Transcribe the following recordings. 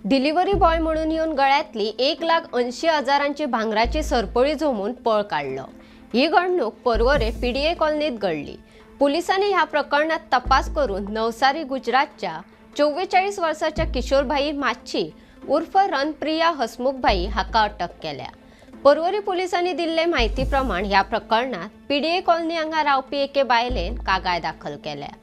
Delivery boy म्हणून येऊन गळ्यातली 1,80,000ची भांगराची सरपळी झोमून पळ काढलं। ही घडणूक परवरे पीडीए कॉलनीत घडली। पोलिसांनी या प्रकरणात तपास करून नवसारी गुजरातच्या 44 वर्षाच्या किशोरभाई माच्छी उर्फ रणप्रिया हसमुखभाई हाका अटक केल्या। परवरी पोलिसांनी दिल्ले माहितीप्रमाणे या प्रकरणात पीडीए कॉलनी हांगा रावपी एके बायलेन कागाळ दाखल केल्या।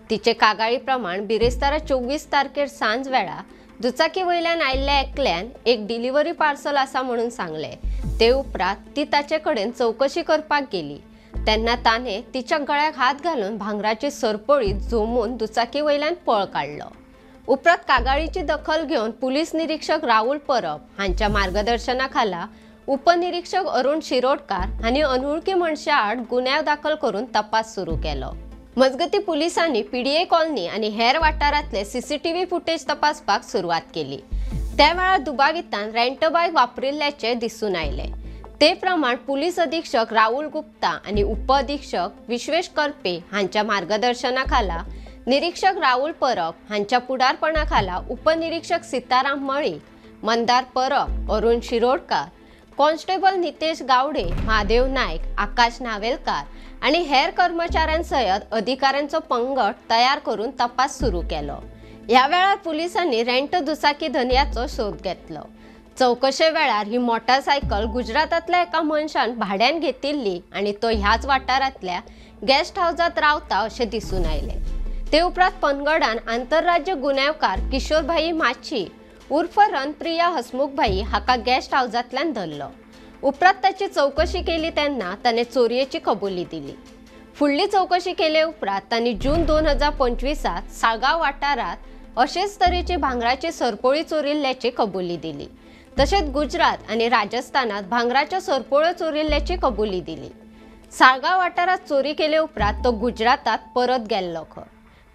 तिचे कागाळी प्रमाण बिरेस्तारा 24 तारखेर सांज वेळा दुचाकी वयल्यान आयिल्ल्या एकल्यान एक डिलिव्हरी पार्सल आसा म्हणून सांगले। ते उपरांत ती ताचे कडेन चौकशी करपाक गेली तेन्ना ताणे तिच्या गळ्याक हात घालून भांगराची सरपळी झोमून दुचाकी वयल्यान पळ काढलो। उपरांत कागाळीची दखल घेवन पुलीस निरीक्षक राहुल परब हांच्या मार्गदर्शनाखाला उपनिरीक्षक अरुण शिरोडकार हांणी अनवळखी मनशा आड गुन्यांव दाखल करून तपास सुरू केलो। मजगती पुलिसांनी पीडीए कॉलनी आणि हेर वाठारांतले सीसीटीव्ही फुटेज तपासपाक सुरवात केली। त्या वेळार दुबावितान रेंट बायक वापरिल्ल्याचे दिसून आयले। ते प्रमाण पुलीस अधीक्षक राहुल गुप्ता आणि उपअधीक्षक विश्वेश करपे हांच्या मार्गदर्शनाखाला निरीक्षक राहुल परब हांच्या पुढारपणाखाला उपनिरीक्षक सीताराम मळी, मंदार परब, अरुण शिरोडकार, कॉन्स्टेबल नितेश गावडे, महादेव नायक, आकाश नावेलकार आणि हेर कर्मचाऱ्यांसयत अधिकाऱ्यांचो पंगड तयार करून तपास सुरू केलो। ह्या वेळार पुलिसांनी रेंट दुचाकी धन्याचो शोध घेतलो। चौकशे वेळार ही मोटारसायकल गुजरातांतल्या एका मनशान भाड्यान घेतिल्ली आणि तो ह्याच वाठारांतल्या गेस्ट हाऊसात रावता अशें दिसून आयले। ते उपरांत पंगडान आंतरराज्य गुन्यांवकार किशोरभाई माच्छी उर्फ रणप्रिया हसमुखभाई हाका गेस्ट हाऊसांतल्यान धरलो। उपरांत ताची चौकशी केली तेन्ना ताणे चोरयेची कबुली दिली। फुडली चौकशी केले उपरांत तांणी जून 2025 साळगांव वाठारांत अशेच तरेची भांगराची सरपळी चोरिल्ल्याची कबुली दिली। तशेंच गुजरात आणि राजस्थानात भांगराच्या सरपळ्यो चोरिल्ल्याची कबुली दिली। साळगांव वाठारांत चोरी केले उपरांत तो गुजरातात परत गेल्लो खंय।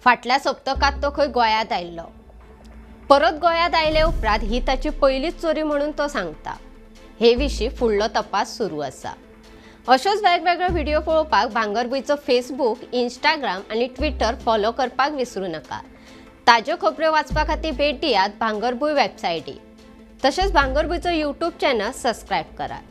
फाटल्या सप्तकात तो खंय गोंयांत आयिल्लो। परत गोंयांत आयले उपरांत ही ताची पयलीच चोरी म्हणून तो सांगता। हे विशीं फुडलो तपास सुरू आसा। अशोच वेगवेगळे व्हिडिओ पळोवपाक भांगरभूंयचो फेसबुक, इंस्टाग्राम आणि ट्विटर फॉलो करपाक विसरू नका। ताज्यो खबरो वाचपा खातीर भेट दियात भांगरभूंय वेबसायटी। तशेंच भांगरभूंयचो यूट्यूब चॅनल सबस्क्रायब करात।